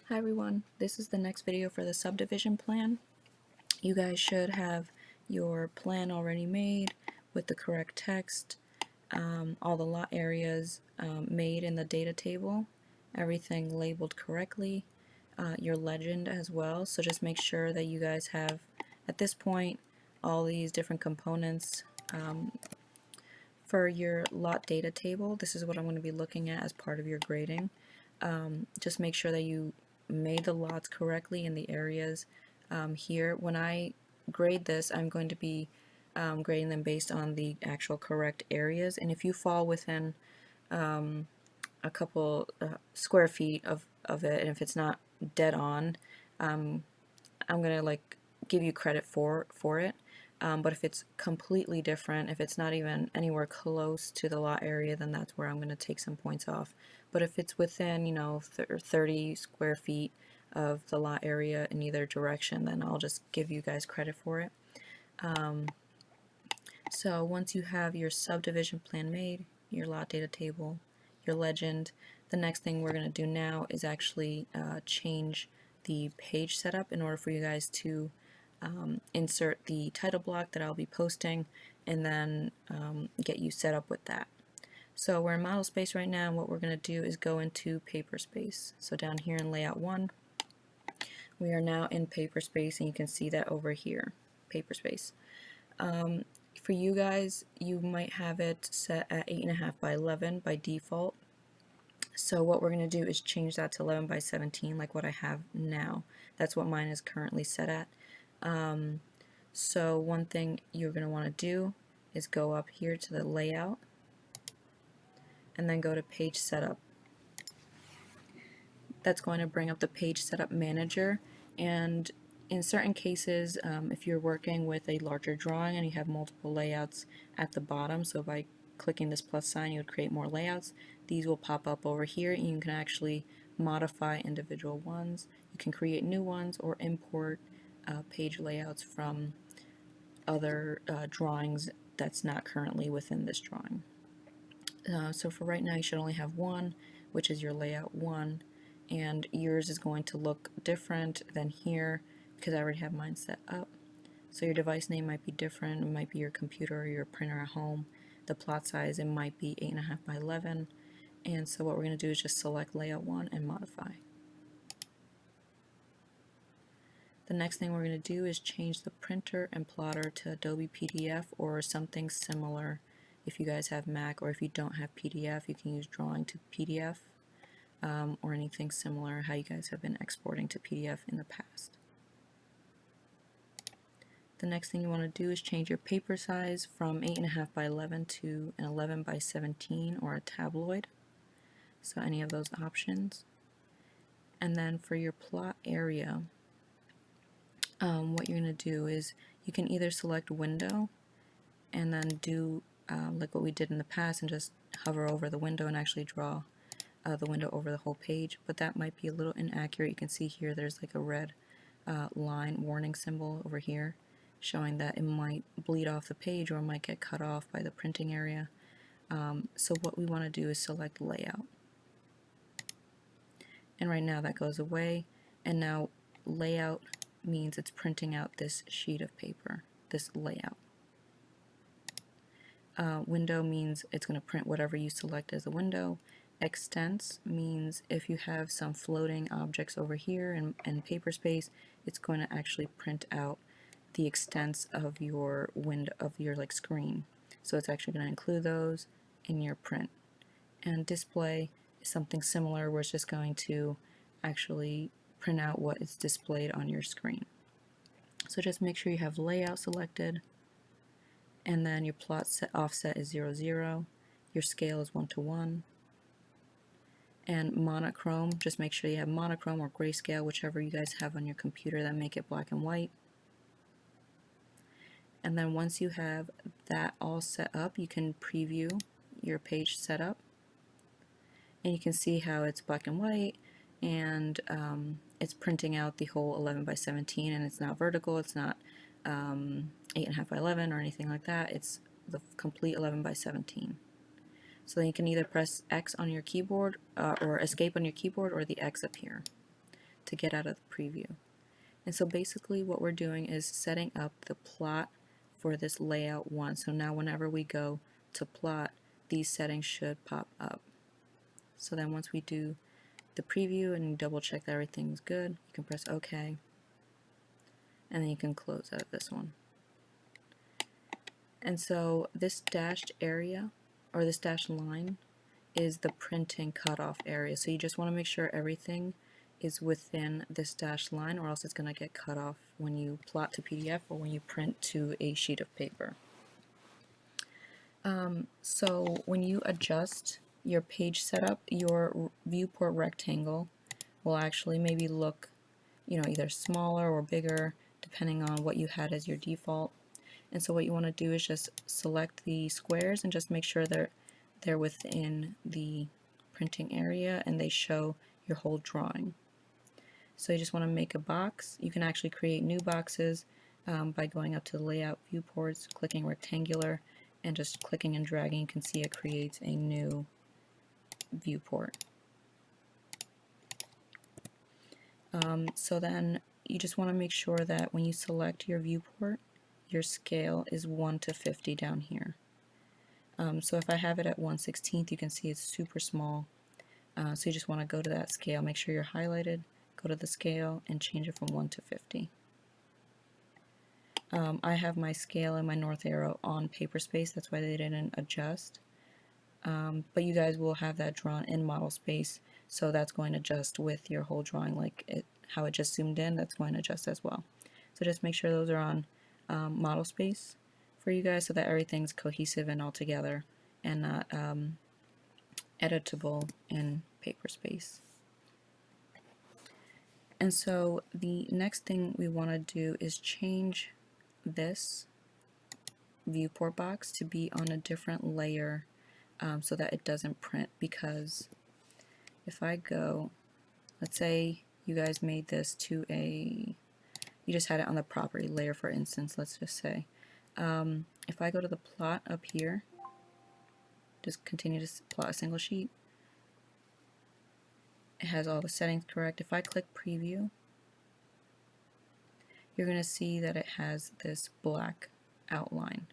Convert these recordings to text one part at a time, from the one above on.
Hi everyone, this is the next video for the subdivision plan. You guys should have your plan already made with the correct text, all the lot areas made in the data table, everything labeled correctly, your legend as well. So just make sure that you guys have, at this point, all these different components. For your lot data table, this is what I'm going to be looking at as part of your grading. Just make sure that you made the lots correctly in the areas here. When I grade this, I'm going to be grading them based on the actual correct areas, and if you fall within a couple square feet of it, and if it's not dead on, I'm gonna like give you credit for it. But if it's completely different, if it's not even anywhere close to the lot area, then that's where I'm going to take some points off. But if it's within, 30 square feet of the lot area in either direction, then I'll just give you guys credit for it. So once you have your subdivision plan made, your lot data table, your legend, the next thing we're going to do now is actually change the page setup in order for you guys to insert the title block that I'll be posting, and then get you set up with that. So we're in model space right now, and what we're going to do is go into paper space. So down here in layout 1, we are now in paper space, and you can see that over here, paper space. For you guys, you might have it set at 8.5 by 11 by default. So what we're going to do is change that to 11 by 17 like what I have now. That's what mine is currently set at. So one thing you're going to want to do is go up here to the layout and then go to page setup. That's going to bring up the page setup manager, and in certain cases, if you're working with a larger drawing and you have multiple layouts at the bottom, so by clicking this plus sign you would create more layouts, these will pop up over here and you can actually modify individual ones. You can create new ones or import page layouts from other drawings that's not currently within this drawing. So for right now you should only have one, which is your layout 1, and yours is going to look different than here because I already have mine set up. So your device name might be different. It might be your computer or your printer at home. The plot size, it might be 8.5 by 11. And so what we're going to do is just select layout 1 and modify. The next thing we're going to do is change the printer and plotter to Adobe PDF or something similar. If you guys have Mac, or if you don't have PDF, you can use drawing to PDF, or anything similar how you guys have been exporting to PDF in the past. The next thing you want to do is change your paper size from 8.5 by 11 to an 11 by 17 or a tabloid. So any of those options. And then for your plot area, what you're going to do is you can either select window and then do like what we did in the past and just hover over the window and actually draw the window over the whole page, but that might be a little inaccurate. You can see here there's like a red line warning symbol over here showing that it might bleed off the page or it might get cut off by the printing area. So what we want to do is select layout, and right now that goes away, and now layout means it's printing out this sheet of paper, this layout. Window means it's going to print whatever you select as a window. Extents means if you have some floating objects over here in paper space, it's going to actually print out the extents of your window, of your like screen. So it's actually going to include those in your print. And display is something similar where it's just going to actually print out what is displayed on your screen. So just make sure you have layout selected, and then your plot offset is 0, 0. Your scale is 1 to 1. And monochrome, just make sure you have monochrome or grayscale, whichever you guys have on your computer that make it black and white. And then once you have that all set up, you can preview your page setup. And you can see how it's black and white, and it's printing out the whole 11 by 17, and it's not vertical, it's not 8.5 by 11 or anything like that. It's the complete 11 by 17. So then you can either press X on your keyboard or escape on your keyboard, or the X up here. to get out of the preview. And so basically what we're doing is setting up the plot for this layout 1. So now whenever we go to plot, these settings should pop up. So then once we do the preview and double check that everything's good, you can press OK, and then you can close out of this one. And so this dashed area, or this dashed line, is the printing cutoff area. So you just want to make sure everything is within this dashed line, or else it's going to get cut off when you plot to PDF or when you print to a sheet of paper. So when you adjust your page setup, your viewport rectangle will actually maybe look, either smaller or bigger, depending on what you had as your default. And so what you want to do is just select the squares and just make sure they're within the printing area and they show your whole drawing. So you just want to make a box. You can actually create new boxes by going up to the layout viewports, clicking rectangular, and just clicking and dragging. You can see it creates a new viewport. So then you just want to make sure that when you select your viewport, your scale is 1 to 50 down here. So if I have it at 1/16, you can see it's super small. So you just want to go to that scale, make sure you're highlighted, go to the scale, and change it from 1 to 50. I have my scale and my north arrow on Paperspace, that's why they didn't adjust. But you guys will have that drawn in model space, so that's going to adjust with your whole drawing, like how it just zoomed in, that's going to adjust as well. So just make sure those are on model space for you guys so that everything's cohesive and all together and not editable in Paperspace. And so the next thing we want to do is change this viewport box to be on a different layer so that it doesn't print, because if I go, let's say you guys made this to you just had it on the property layer, for instance, let's just say. If I go to the plot up here, just continue to plot a single sheet, it has all the settings correct. If I click preview, you're going to see that it has this black outline.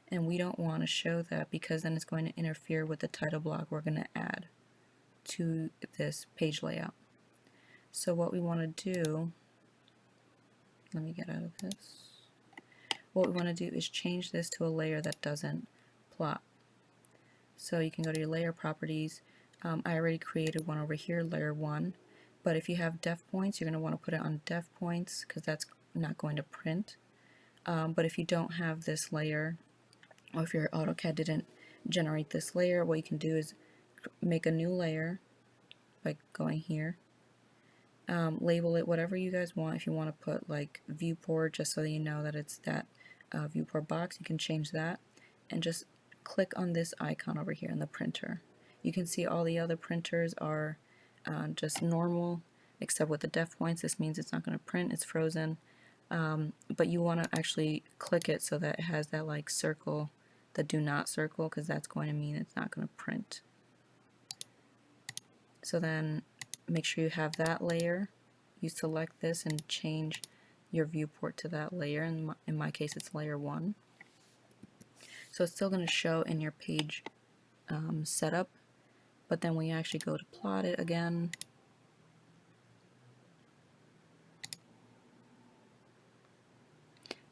And we don't want to show that because then it's going to interfere with the title block we're going to add to this page layout. So what we want to do, let me get out of this. What we want to do is change this to a layer that doesn't plot. So you can go to your layer properties. I already created one over here, layer 1. But if you have def points, you're going to want to put it on def points because that's not going to print. But if you don't have this layer, or if your AutoCAD didn't generate this layer, what you can do is make a new layer by going here. Label it whatever you guys want. If you want to put like viewport, just so that you know that it's that viewport box, you can change that and just click on this icon over here in the printer. You can see all the other printers are just normal, except with the def points. This means it's not going to print, it's frozen. But you want to actually click it so that it has that like circle, the do not circle, because that's going to mean it's not going to print. So then make sure you have that layer. You select this and change your viewport to that layer. In my case, it's layer 1. So it's still going to show in your page setup, but then when you actually go to plot it again,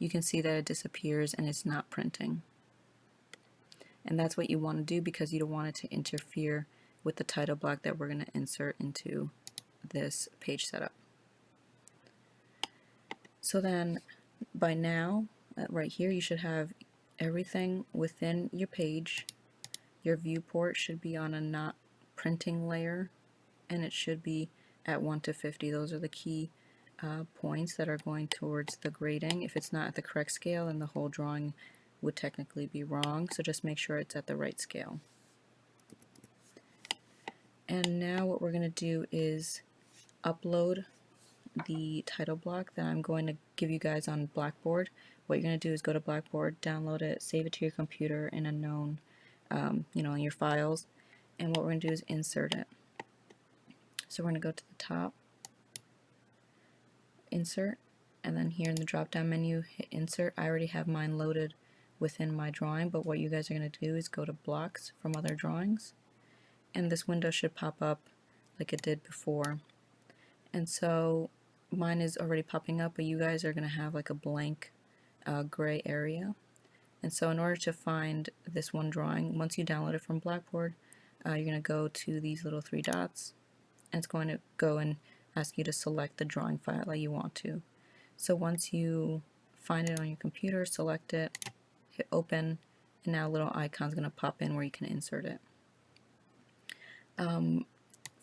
you can see that it disappears and it's not printing. And that's what you want to do because you don't want it to interfere with the title block that we're going to insert into this page setup. So then by now, right here, you should have everything within your page. Your viewport should be on a not printing layer, and it should be at 1 to 50. Those are the key points that are going towards the grading. If it's not at the correct scale, then the whole drawing would technically be wrong, so just make sure it's at the right scale. And now what we're going to do is upload the title block that I'm going to give you guys on Blackboard. What you're going to do is go to Blackboard, download it, save it to your computer in a known, in your files, and what we're going to do is insert it. So we're going to go to the top, insert, and then here in the drop down menu hit insert. I already have mine loaded within my drawing, but what you guys are going to do is go to blocks from other drawings, and this window should pop up like it did before. And so mine is already popping up, but you guys are going to have like a blank gray area. And so in order to find this one drawing, once you download it from Blackboard, you're going to go to these little three dots, and it's going to go and ask you to select the drawing file that you want to. So once you find it on your computer, select it, hit open, and now a little icon is going to pop in where you can insert it.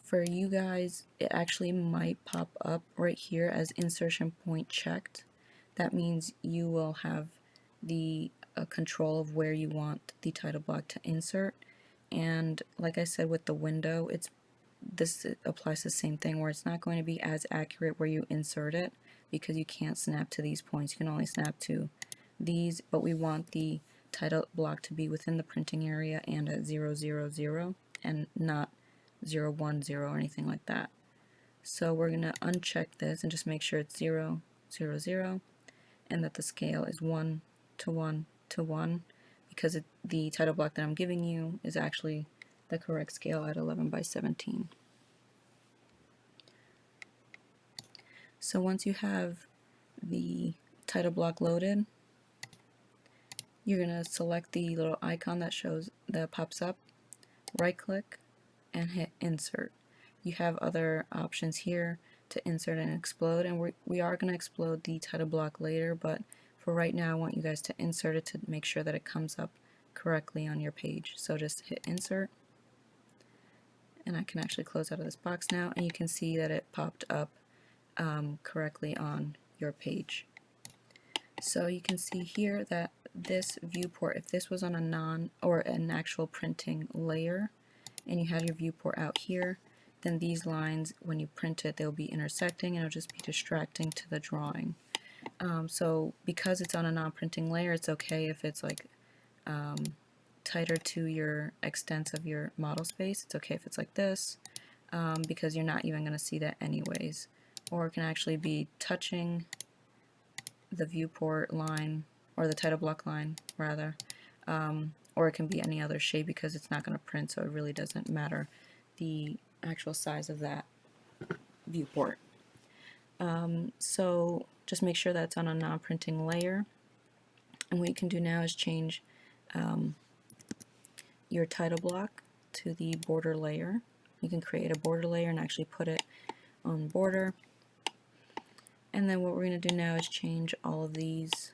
For you guys, it actually might pop up right here as insertion point checked. That means you will have the control of where you want the title block to insert. And like I said with the window, this applies the same thing, where it's not going to be as accurate where you insert it because you can't snap to these points. You can only snap to these, but we want the title block to be within the printing area and at 0, 0, 0 and not 0, 1, 0 or anything like that. So we're going to uncheck this and just make sure it's 0, 0, 0 and that the scale is 1 to 1 to 1, because the title block that I'm giving you is actually the correct scale at 11 by 17. So once you have the title block loaded, you're going to select the little icon that pops up, right click, and hit insert. You have other options here to insert and explode, and we are going to explode the title block later, but for right now I want you guys to insert it to make sure that it comes up correctly on your page. So just hit insert, and I can actually close out of this box now, and you can see that it popped up correctly on your page. So you can see here that this viewport, if this was on an actual printing layer, and you had your viewport out here, then these lines, when you print it, they'll be intersecting and it'll just be distracting to the drawing. So because it's on a non-printing layer, it's okay if it's like tighter to your extents of your model space. It's okay if it's like this, because you're not even going to see that anyways. Or it can actually be touching the viewport line, or the title block line rather, or it can be any other shape because it's not going to print, so it really doesn't matter the actual size of that viewport. So just make sure that's on a non-printing layer, and what you can do now is change your title block to the border layer. You can create a border layer and actually put it on border. And then what we're going to do now is change all of these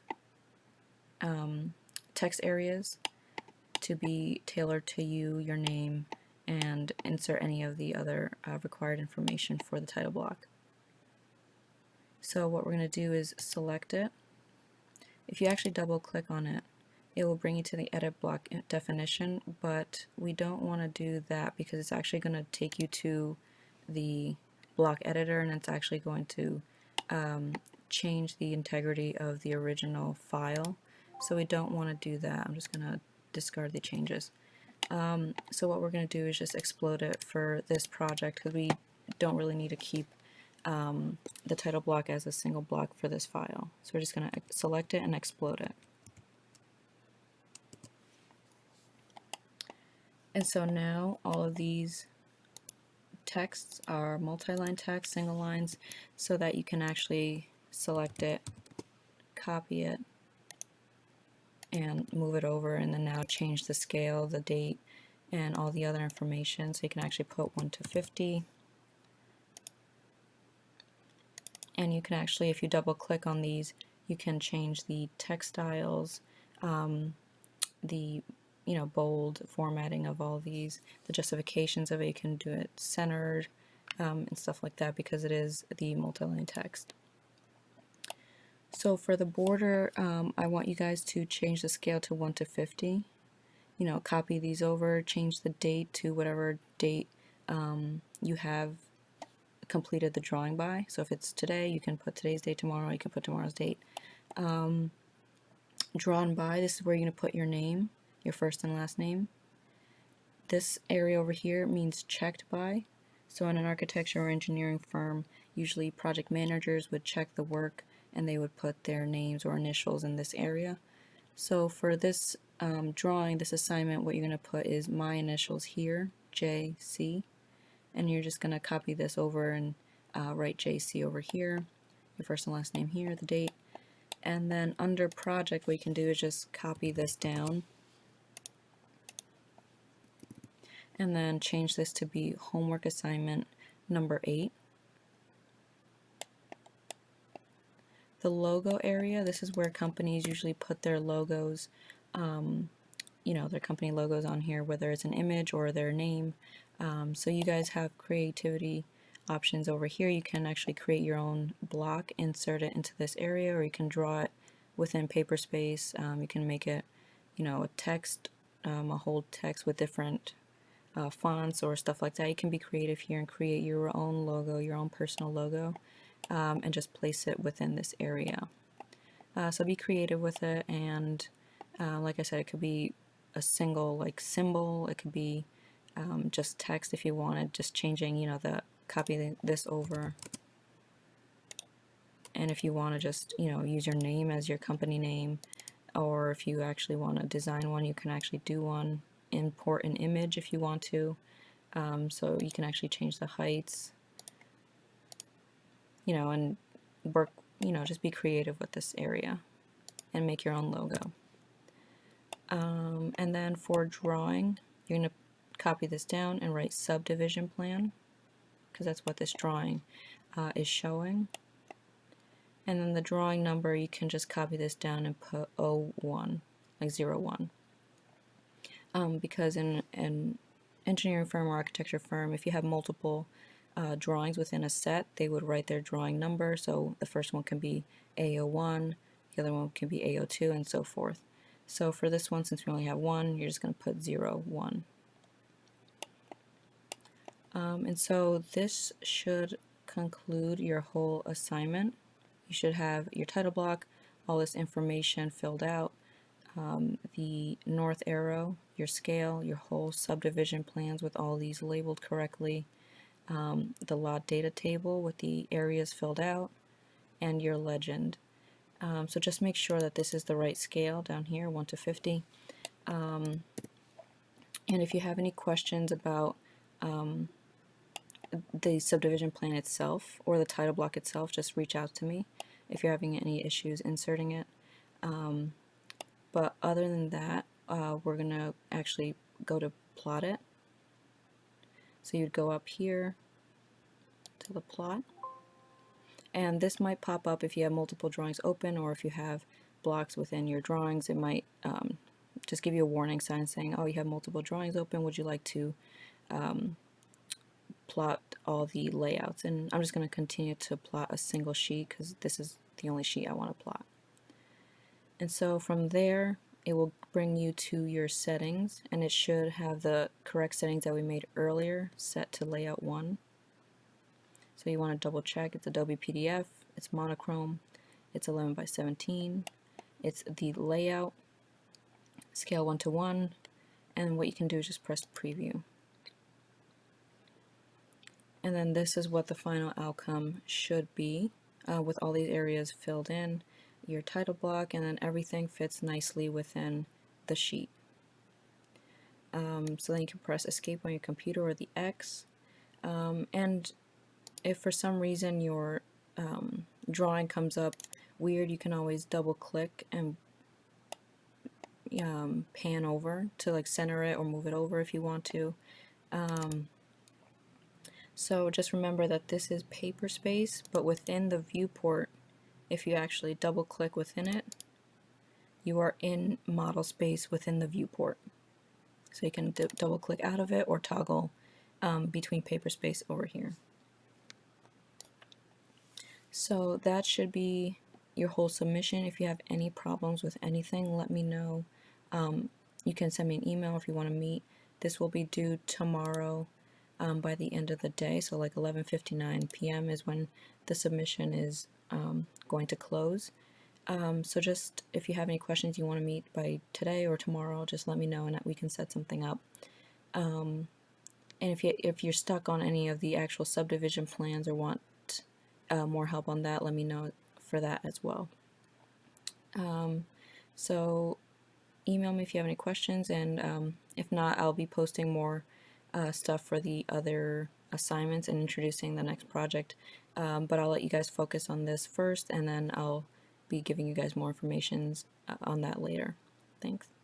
text areas to be tailored to you, your name, and insert any of the other required information for the title block. So what we're going to do is select it. If you actually double click on it, it will bring you to the edit block definition, but we don't want to do that because it's actually going to take you to the block editor, and it's actually going to change the integrity of the original file. So we don't want to do that. I'm just going to discard the changes. So what we're going to do is just explode it for this project, because we don't really need to keep the title block as a single block for this file. So we're just going to select it and explode it. And so now all of these texts are multi-line text, single lines, so that you can actually select it, copy it, and move it over, and then now change the scale, the date, and all the other information. So you can actually put 1 to 50. And you can actually, if you double click on these, you can change the text styles, the bold formatting of all these, the justifications of it. You can do it centered and stuff like that, because it is the multi-line text. So for the border, I want you guys to change the scale to 1 to 50. Copy these over, change the date to whatever date you have completed the drawing by. So if it's today, you can put today's date. Tomorrow, you can put tomorrow's date. Drawn by, this is where you're going to put your name, your first and last name. This area over here means checked by. So in an architecture or engineering firm, usually project managers would check the work and they would put their names or initials in this area. So for this drawing, this assignment, what you're going to put is my initials here, JC, and you're just going to copy this over and write JC over here, your first and last name here, the date, and then under project what you can do is just copy this down and then change this to be homework assignment number 8. The logo area, this is where companies usually put their logos, their company logos on here, whether it's an image or their name. So you guys have creativity options over here. You can actually create your own block, insert it into this area, or you can draw it within Paperspace. You can make it, a text, a whole text with different fonts or stuff like that. You can be creative here and create your own logo, your own personal logo, and just place it within this area. So be creative with it, and like I said, it could be a single symbol, it could be just text if you wanted, just changing, copy this over. And if you want to just, use your name as your company name, or if you actually want to design one, you can actually do one. Import an image if you want to, so you can actually change the heights, and work, just be creative with this area and make your own logo. And then for drawing, you're going to copy this down and write subdivision plan, because that's what this drawing is showing. And then the drawing number, you can just copy this down and put 01, like 01. Because in an engineering firm or architecture firm, if you have multiple drawings within a set, they would write their drawing number. So the first one can be A01, the other one can be A02, and so forth. So for this one, since we only have one, you're just going to put 01. And so this should conclude your whole assignment. You should have your title block, all this information filled out, the north arrow, your scale, your whole subdivision plans with all these labeled correctly, the lot data table with the areas filled out, and your legend. So just make sure that this is the right scale down here, 1 to 50. And if you have any questions about the subdivision plan itself or the title block itself, just reach out to me if you're having any issues inserting it. But other than that, we're going to actually go to plot it. So you'd go up here to the plot. And this might pop up if you have multiple drawings open, or if you have blocks within your drawings. It might just give you a warning sign saying, oh, you have multiple drawings open, would you like to plot all the layouts? And I'm just going to continue to plot a single sheet because this is the only sheet I want to plot. And so from there, it will bring you to your settings, and it should have the correct settings that we made earlier set to layout 1. So you want to double check. It's Adobe PDF, it's monochrome, it's 11 by 17, it's the layout, scale 1 to 1, and what you can do is just press preview. And then this is what the final outcome should be, with all these areas filled in, your title block, and then everything fits nicely within the sheet. So then you can press escape on your computer or the X, and if for some reason your drawing comes up weird, you can always double click and pan over to center it or move it over if you want to. So just remember that this is Paperspace, but within the viewport, if you actually double click within it, you are in model space within the viewport. So you can double click out of it or toggle between Paperspace over here. So that should be your whole submission. If you have any problems with anything, let me know. You can send me an email if you want to meet. This will be due tomorrow by the end of the day, so like 11:59 p.m. is when the submission is going to close. So just if you have any questions you want to meet by today or tomorrow, just let me know and we can set something up. And if you're stuck on any of the actual subdivision plans or want more help on that, let me know for that as well. So email me if you have any questions, and if not, I'll be posting more stuff for the other assignments and introducing the next project. But I'll let you guys focus on this first, and then I'll be giving you guys more information on that later. Thanks.